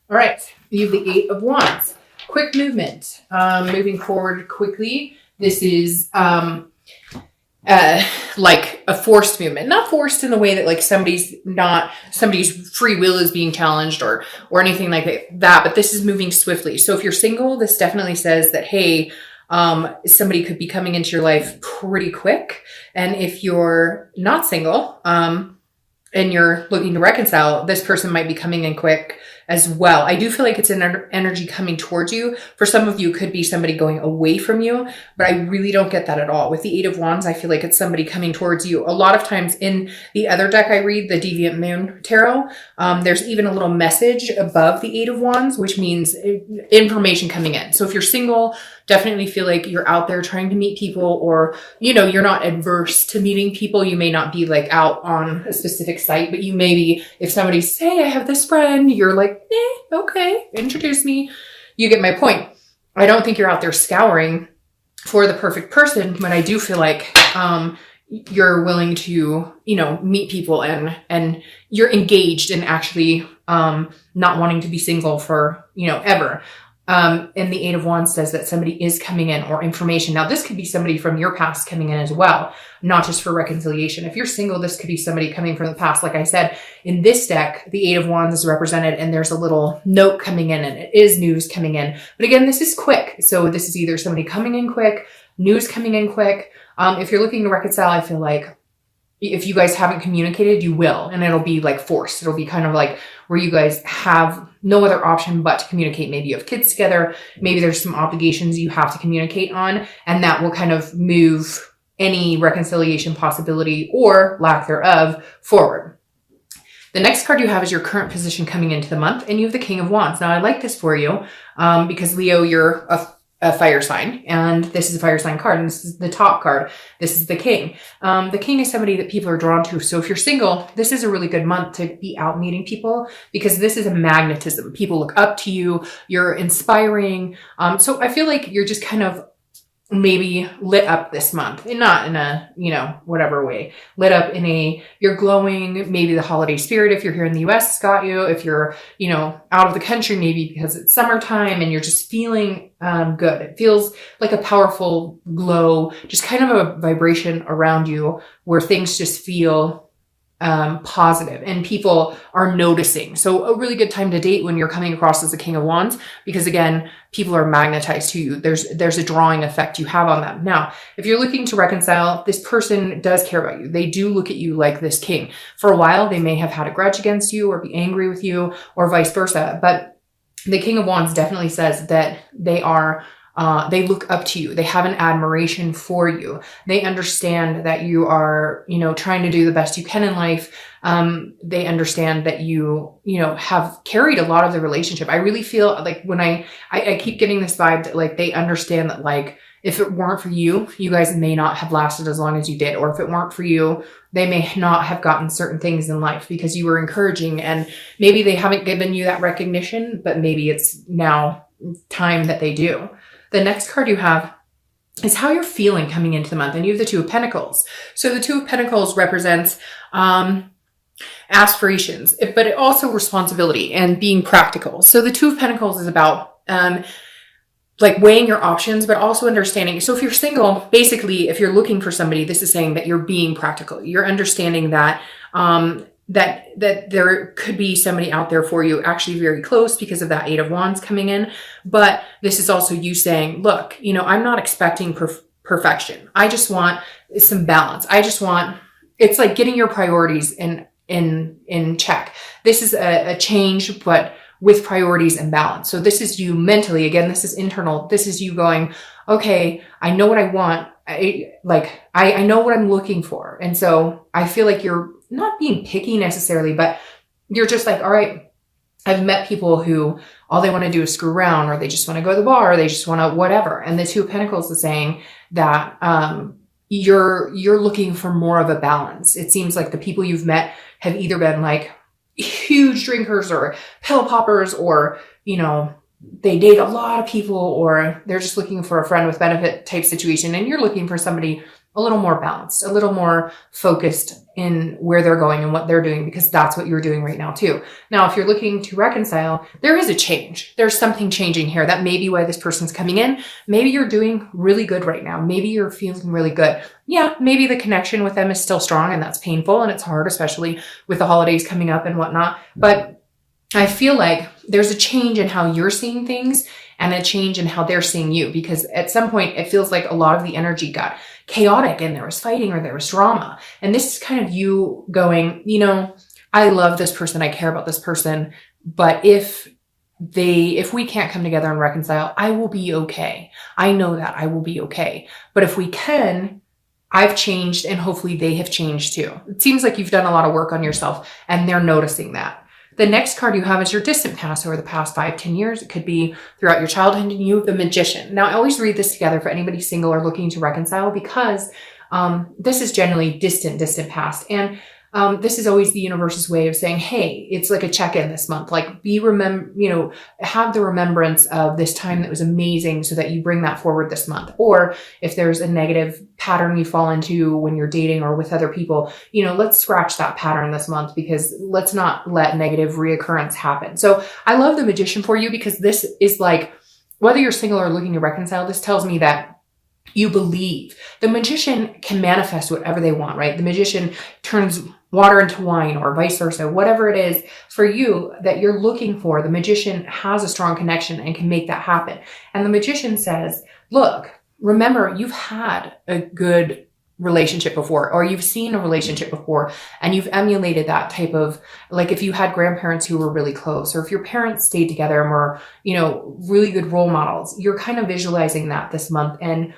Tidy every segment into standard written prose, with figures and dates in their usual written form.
All right. You have the Eight of Wands. Quick movement. Moving forward quickly. This is like a forced movement. Not forced in the way that like somebody's free will is being challenged or anything like that, but this is moving swiftly. So if you're single, this definitely says that, hey, somebody could be coming into your life pretty quick. And if you're not single, and you're looking to reconcile, this person might be coming in quick as well. I do feel like it's an energy coming towards you. For some of you, it could be somebody going away from you, but I really don't get that at all. With the Eight of Wands, I feel like it's somebody coming towards you. A lot of times in the other deck I read, the Deviant Moon Tarot, there's even a little message above the Eight of Wands, which means information coming in. So if you're single, definitely feel like you're out there trying to meet people, or, you know, you're not adverse to meeting people. You may not be like out on a specific site, but you may be, if somebody say, I have this friend, you're like, okay, introduce me. You get my point. I don't think you're out there scouring for the perfect person, but I do feel like, you're willing to, you know, meet people and you're engaged in actually, not wanting to be single for, you know, ever. And the Eight of Wands says that somebody is coming in, or information. Now, this could be somebody from your past coming in as well, not just for reconciliation. If you're single, this could be somebody coming from the past. Like I said, in this deck, the Eight of Wands is represented and there's a little note coming in and it is news coming in. But again, this is quick. So this is either somebody coming in quick, news coming in quick. If you're looking to reconcile, I feel like if you guys haven't communicated, you will, and it'll be like forced. It'll be kind of like where you guys have no other option but to communicate. Maybe you have kids together. Maybe there's some obligations you have to communicate on, and that will kind of move any reconciliation possibility or lack thereof forward. The next card you have is your current position coming into the month, and you have the King of Wands. Now, I like this for you because Leo, you're a fire sign, and this is a fire sign card, and this is the top card. This is the King. The King is somebody that people are drawn to. So if you're single, this is a really good month to be out meeting people, because this is a magnetism. People look up to you. You're inspiring. So I feel like you're just kind of maybe lit up this month, and not in a, you know, whatever way, lit up in a, you're glowing. Maybe the holiday spirit, if you're here in the US, has got you. If you're, you know, out of the country, maybe because it's summertime and you're just feeling good. It feels like a powerful glow, just kind of a vibration around you where things just feel positive and people are noticing. So a really good time to date when you're coming across as a King of Wands, because again, people are magnetized to you. There's a drawing effect you have on them. Now, if you're looking to reconcile, this person does care about you. They do look at you like this king. For a while, they may have had a grudge against you or be angry with you or vice versa. But the King of Wands definitely says that they are they look up to you. They have an admiration for you. They understand that you are, you know, trying to do the best you can in life. They understand that you know, have carried a lot of the relationship. I really feel like when I keep getting this vibe that like they understand that like if it weren't for you, you guys may not have lasted as long as you did. Or if it weren't for you, they may not have gotten certain things in life because you were encouraging, and maybe they haven't given you that recognition, but maybe it's now time that they do. The next card you have is how you're feeling coming into the month. And you have the Two of Pentacles. So the Two of Pentacles represents aspirations, but it also responsibility and being practical. So the Two of Pentacles is about like weighing your options, but also understanding. So if you're single, basically, if you're looking for somebody, this is saying that you're being practical. You're understanding that that there could be somebody out there for you, actually very close because of that Eight of Wands coming in. But this is also you saying, look, you know, I'm not expecting perfection. I just want some balance. I just want, it's like getting your priorities in check. This is a change, but with priorities and balance. So this is you mentally, again, this is internal. This is you going, okay, I know what I want. I know what I'm looking for. And so I feel like you're not being picky necessarily, but you're just like, all right, I've met people who all they want to do is screw around, or they just want to go to the bar, or they just want to whatever. And the Two of Pentacles is saying that you're looking for more of a balance. It seems like the people you've met have either been like huge drinkers or pill poppers, or, you know, they date a lot of people, or they're just looking for a friend with benefit type situation. And you're looking for somebody a little more balanced, a little more focused in where they're going and what they're doing, because that's what you're doing right now too. Now, if you're looking to reconcile, there is a change. There's something changing here. That may be why this person's coming in. Maybe you're doing really good right now. Maybe you're feeling really good. Yeah, maybe the connection with them is still strong, and that's painful and it's hard, especially with the holidays coming up and whatnot. But I feel like there's a change in how you're seeing things and a change in how they're seeing you, because at some point it feels like a lot of the energy got chaotic and there was fighting or there was drama. And this is kind of you going, I love this person, I care about this person, but if we can't come together and reconcile, I will be okay. I know that I will be okay. But if we can, I've changed and hopefully they have changed too. It seems like you've done a lot of work on yourself and they're noticing that. The next card you have is your distant past over the past 5-10 years. It could be throughout your childhood, and you have the Magician. Now, I always read this together for anybody single or looking to reconcile, because this is generally distant past. And this is always the universe's way of saying, hey, it's like a check-in this month. Like have the remembrance of this time that was amazing so that you bring that forward this month. Or if there's a negative pattern you fall into when you're dating or with other people, let's scratch that pattern this month, because let's not let negative reoccurrence happen. So I love the Magician for you, because this is like, whether you're single or looking to reconcile, this tells me that you believe. The Magician can manifest whatever they want, right? The Magician turns water into wine or vice versa. Whatever it is for you that you're looking for, the Magician has a strong connection and can make that happen. And the Magician says, look, remember, you've had a good relationship before, or you've seen a relationship before, and you've emulated that type of, like, if you had grandparents who were really close, or if your parents stayed together and were, really good role models, you're kind of visualizing that this month and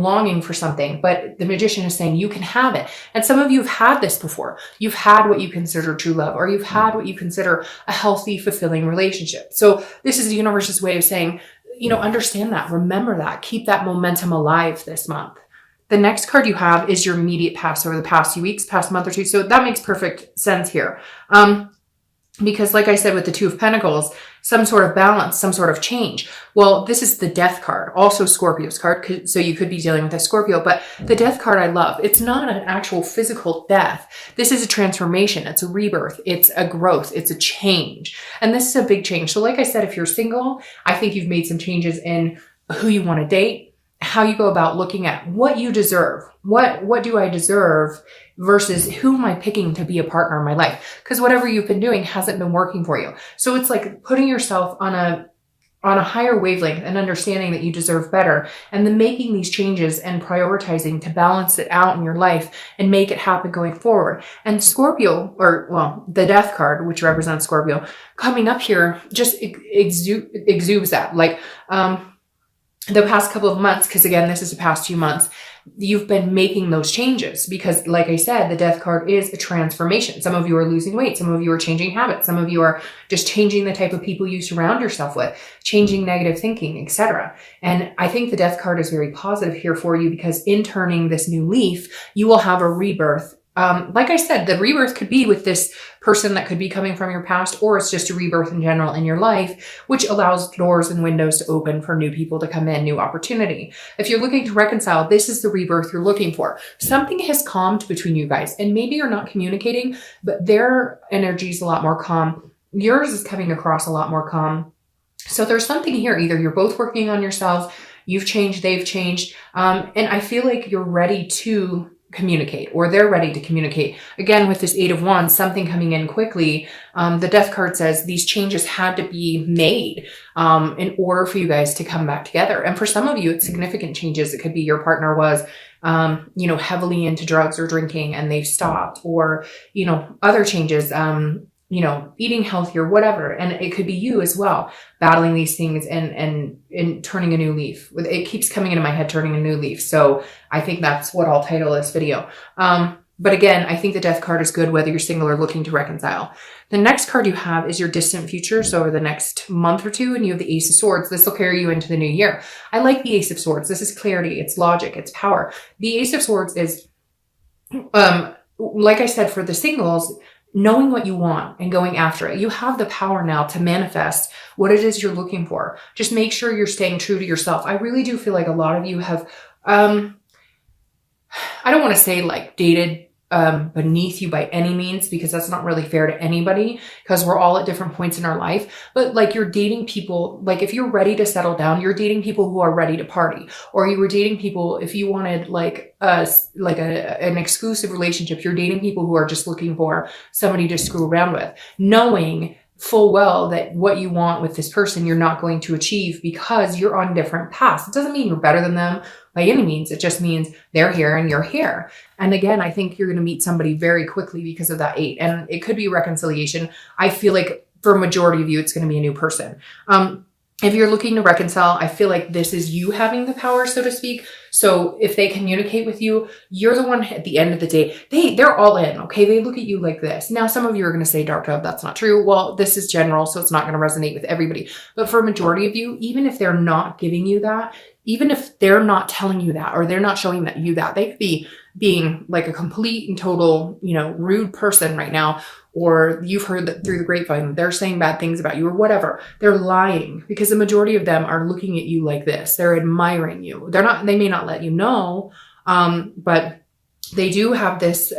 longing for something. But the Magician is saying you can have it. And some of you have had this before. You've had what you consider true love, or you've had what you consider a healthy, fulfilling relationship. So this is the universe's way of saying, understand that, remember that, keep that momentum alive this month. The next card you have is your immediate past over the past few weeks, past month or two. So that makes perfect sense here. Because like I said, with the Two of Pentacles, some sort of balance, some sort of change. Well, this is the Death card, also Scorpio's card. So you could be dealing with a Scorpio, but the Death card I love. It's not an actual physical death. This is a transformation. It's a rebirth. It's a growth. It's a change. And this is a big change. So like I said, if you're single, I think you've made some changes in who you want to date, how you go about looking at what you deserve. What do I deserve versus who am I picking to be a partner in my life? Because whatever you've been doing hasn't been working for you. So it's like putting yourself on a higher wavelength and understanding that you deserve better, and then making these changes and prioritizing to balance it out in your life and make it happen going forward. And Scorpio, the Death card, which represents Scorpio, coming up here just exudes that. Like, the past couple of months, because again, this is the past 2 months, you've been making those changes, because like I said, the Death card is a transformation. Some of you are losing weight. Some of you are changing habits. Some of you are just changing the type of people you surround yourself with, changing negative thinking, etc. And I think the Death card is very positive here for you, because in turning this new leaf, you will have a rebirth. Like I said, the rebirth could be with this person that could be coming from your past, or it's just a rebirth in general in your life, which allows doors and windows to open for new people to come in, new opportunity. If you're looking to reconcile, this is the rebirth you're looking for. Something has calmed between you guys, and maybe you're not communicating, but their energy is a lot more calm. Yours is coming across a lot more calm. So there's something here. Either you're both working on yourselves, you've changed, they've changed, and I feel like you're ready to communicate, or they're ready to communicate. Again, with this Eight of Wands, something coming in quickly. The Death card says these changes had to be made in order for you guys to come back together. And for some of you, it's significant changes. It could be your partner was, heavily into drugs or drinking and they've stopped, or, other changes, eating healthier, whatever. And it could be you as well, battling these things and turning a new leaf. It keeps coming into my head, turning a new leaf. So I think that's what I'll title this video. But again, I think the Death card is good whether you're single or looking to reconcile. The next card you have is your distant future. So over the next month or two, and you have the Ace of Swords. This will carry you into the new year. I like the Ace of Swords. This is clarity. It's logic. It's power. The Ace of Swords is, like I said, for the singles, knowing what you want and going after it. You have the power now to manifest what it is you're looking for. Just make sure you're staying true to yourself. I really do feel like a lot of you have, I don't want to say like dated beneath you by any means, because that's not really fair to anybody, because we're all at different points in our life. But like, you're dating people, like if you're ready to settle down, you're dating people who are ready to party, or you were dating people, if you wanted like an exclusive relationship, you're dating people who are just looking for somebody to screw around with, knowing full well that what you want with this person, you're not going to achieve because you're on different paths. It doesn't mean you're better than them by any means. It just means they're here and you're here. And again, I think you're going to meet somebody very quickly because of that 8. And it could be reconciliation. I feel like for a majority of you, it's going to be a new person. If you're looking to reconcile, I feel like this is you having the power, so to speak. So if they communicate with you, you're the one at the end of the day. They're all in, okay? They look at you like this. Now, some of you are going to say, Dark Dove, that's not true. Well, this is general, so it's not going to resonate with everybody. But for a majority of you, even if they're not giving you that, even if they're not telling you that, or they're not showing you that, they could be being like a complete and total, rude person right now, or you've heard that through the grapevine, they're saying bad things about you or whatever. They're lying, because the majority of them are looking at you like this. They're admiring you. They may not let you know, but they do have this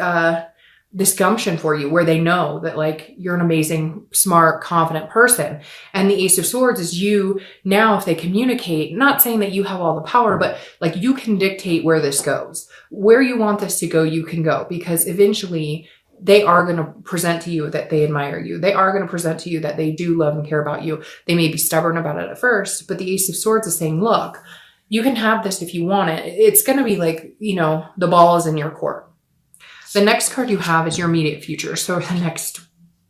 gumption for you, where they know that like you're an amazing, smart, confident person. And the Ace of Swords is you now, if they communicate, not saying that you have all the power, but like you can dictate where this goes. Where you want this to go, you can go, because eventually they are going to present to you that they admire you. They are going to present to you that they do love and care about you. They may be stubborn about it at first, but the Ace of Swords is saying, look, you can have this if you want it. It's going to be like, the ball is in your court. The next card you have is your immediate future. So the next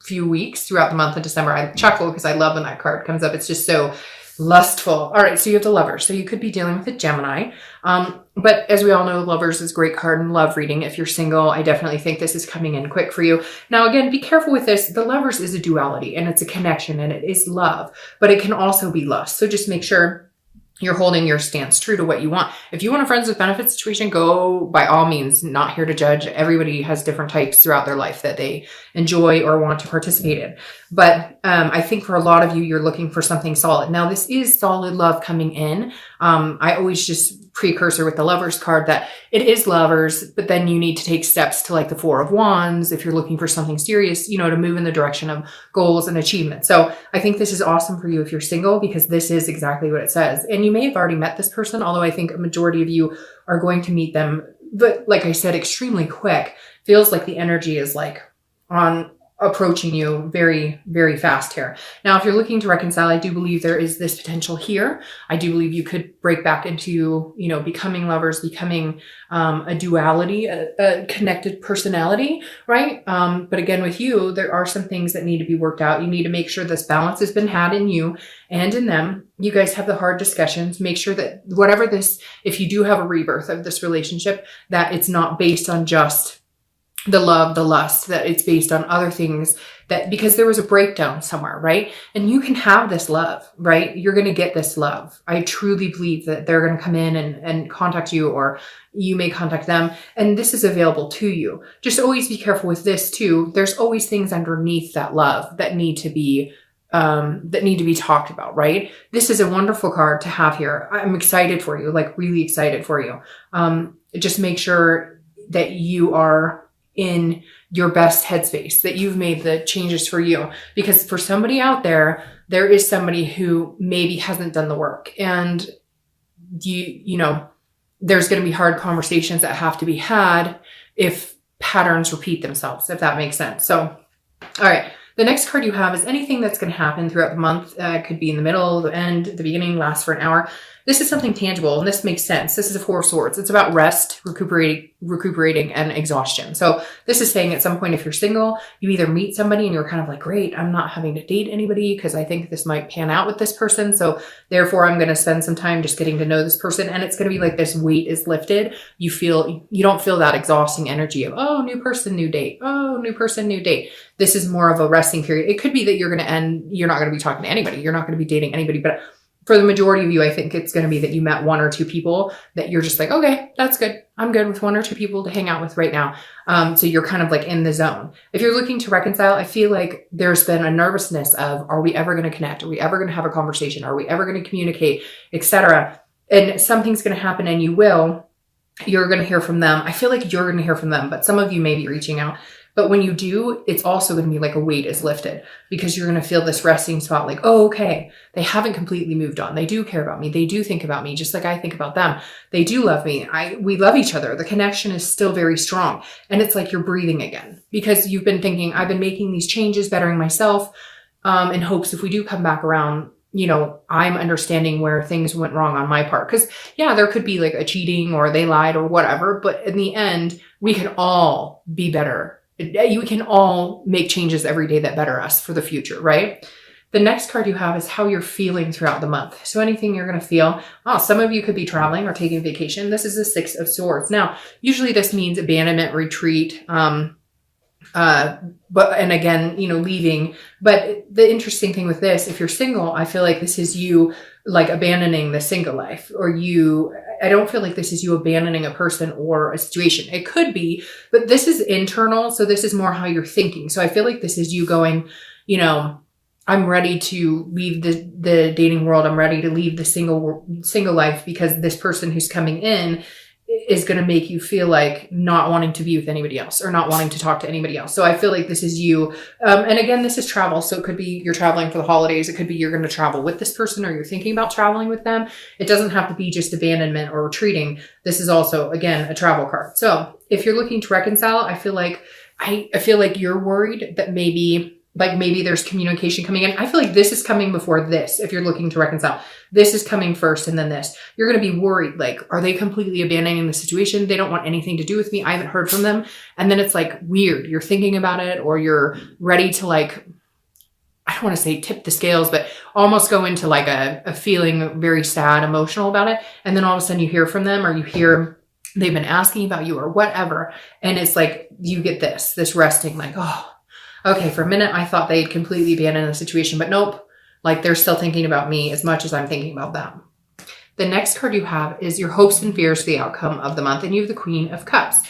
few weeks throughout the month of December, I chuckle because I love when that card comes up. It's just so lustful. All right, so you have the Lovers. So you could be dealing with a Gemini. But as we all know, Lovers is a great card in love reading. If you're single, I definitely think this is coming in quick for you. Now, again, be careful with this. The Lovers is a duality, and it's a connection, and it is love, but it can also be lust. So just make sure you're holding your stance true to what you want. If you want a friends with benefits situation, go by all means. Not here to judge. Everybody has different types throughout their life that they enjoy or want to participate in. But I think for a lot of you, you're looking for something solid. Now, this is solid love coming in. I always just precursor with the Lovers card that it is lovers, but then you need to take steps to like the 4 of Wands if you're looking for something serious, to move in the direction of goals and achievement. So I think this is awesome for you if you're single, because this is exactly what it says. And you may have already met this person, although I think a majority of you are going to meet them, but like I said, extremely quick. Feels like the energy is like on approaching you very, very fast here. Now, if you're looking to reconcile, I do believe there is this potential here. I do believe you could break back into, becoming lovers, becoming a duality, a connected personality, right? But again, with you, there are some things that need to be worked out. You need to make sure this balance has been had in you and in them. You guys have the hard discussions. Make sure that if you do have a rebirth of this relationship, that it's not based on just the love, the lust, that it's based on other things, that because there was a breakdown somewhere, right? And you can have this love, right? You're going to get this love. I truly believe that they're going to come in and contact you, or you may contact them, and this is available to you. Just always be careful with this too. There's always things underneath that love that need to be talked about, right? This is a wonderful card to have here. I'm excited for you, like really excited for you. Just make sure that you are in your best headspace, that you've made the changes for you, because for somebody out there, there is somebody who maybe hasn't done the work, and there's going to be hard conversations that have to be had if patterns repeat themselves, if that makes sense. So, all right. The next card you have is anything that's going to happen throughout the month. It could be in the middle, the end, the beginning, last for an hour. This is something tangible, and this makes sense. This is a 4 of Swords. It's about rest, recuperating, and exhaustion. So this is saying at some point, if you're single, you either meet somebody and you're kind of like, great, I'm not having to date anybody because I think this might pan out with this person. So therefore, I'm going to spend some time just getting to know this person. And it's going to be like this weight is lifted. You don't feel that exhausting energy of, oh, new person, new date. Oh, new person, new date. This is more of a resting period. It could be that you're not going to be talking to anybody. You're not going to be dating anybody, but for the majority of you, I think it's going to be that you met 1 or 2 people that you're just like, okay, that's good. I'm good with 1 or 2 people to hang out with right now. So you're kind of like in the zone. If you're looking to reconcile, I feel like there's been a nervousness of, are we ever going to connect? Are we ever going to have a conversation? Are we ever going to communicate, etc.? And something's going to happen, and you will. you're going to hear from them. I feel like you're going to hear from them, but some of you may be reaching out. But when you do, it's also going to be like a weight is lifted, because you're going to feel this resting spot like, oh, okay, they haven't completely moved on. They do care about me. They do think about me just like I think about them. They do love me. We love each other. The connection is still very strong. And it's like you're breathing again, because you've been thinking, I've been making these changes, bettering myself, in hopes if we do come back around, you know, I'm understanding where things went wrong on my part. Because yeah, there could be like a cheating or they lied or whatever, but in the end, we can all be better. You can all make changes every day that better us for the future, right? The next card you have is how you're feeling throughout the month. So anything you're going to feel. Oh, some of you could be traveling or taking vacation. This is the Six of Swords. Now, usually this means abandonment, retreat, and again, you know, leaving. But the interesting thing with this, if you're single, I feel like this is you like abandoning the single life, or I don't feel like this is you abandoning a person or a situation. It could be, but this is internal. So this is more how you're thinking. So I feel like this is you going, you know, I'm ready to leave the dating world. I'm ready to leave the single life, because this person who's coming in is going to make you feel like not wanting to be with anybody else or not wanting to talk to anybody else. So I feel like this is you. And again, this is travel. So it could be you're traveling for the holidays. It could be you're going to travel with this person, or you're thinking about traveling with them. It doesn't have to be just abandonment or retreating. This is also, again, a travel card. So if you're looking to reconcile, I feel like you're worried that maybe there's communication coming in. I feel like this is coming before this. If you're looking to reconcile, this is coming first and then this. You're going to be worried. Like, are they completely abandoning the situation? They don't want anything to do with me. I haven't heard from them. And then it's like weird. You're thinking about it, or you're ready to like, I don't want to say tip the scales, but almost go into like a feeling very sad, emotional about it. And then all of a sudden you hear from them, or you hear they've been asking about you or whatever. And it's like, you get this resting, like, oh, okay, for a minute, I thought they'd completely abandoned the situation, but nope. Like, they're still thinking about me as much as I'm thinking about them. The next card you have is your hopes and fears for the outcome of the month. And you have the Queen of Cups.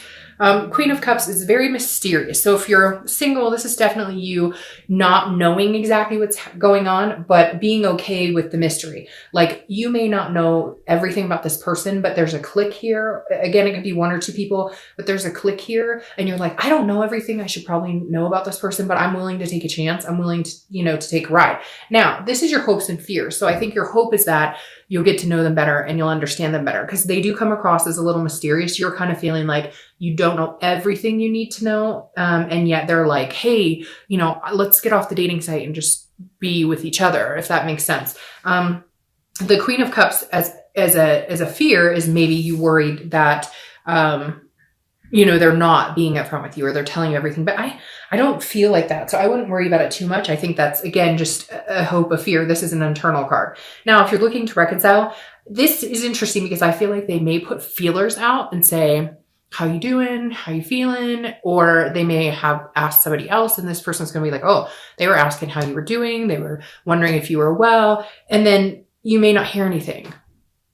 Queen of Cups is very mysterious. So if you're single, this is definitely you not knowing exactly what's going on, but being okay with the mystery. Like, you may not know everything about this person, but there's a click here. Again, it could be one or two people, but there's a click here. And you're like, I don't know everything I should probably know about this person, but I'm willing to take a chance. I'm willing to, to take a ride. Now, this is your hopes and fears. So I think your hope is that you'll get to know them better and you'll understand them better, because they do come across as a little mysterious. You're kind of feeling like you don't know everything you need to know. And yet they're like, hey, let's get off the dating site and just be with each other, if that makes sense. The Queen of Cups as a fear is maybe you worried that, they're not being upfront with you, or they're telling you everything. But I don't feel like that. So I wouldn't worry about it too much. I think that's, again, just a hope, a fear. This is an internal card. Now, if you're looking to reconcile, this is interesting because I feel like they may put feelers out and say, how you doing? How you feeling? Or they may have asked somebody else, and this person's going to be like, oh, they were asking how you were doing. They were wondering if you were well. And then you may not hear anything.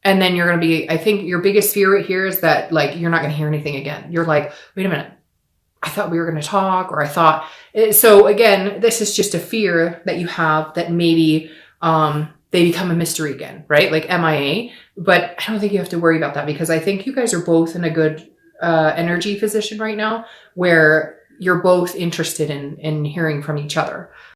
And then you're going to be, I think your biggest fear right here is that, like, you're not going to hear anything again. You're like, wait a minute, I thought we were going to talk, or I thought, so again, this is just a fear that you have that maybe, they become a mystery again, right? Like MIA, but I don't think you have to worry about that, because I think you guys are both in a good, energy position right now where you're both interested in hearing from each other.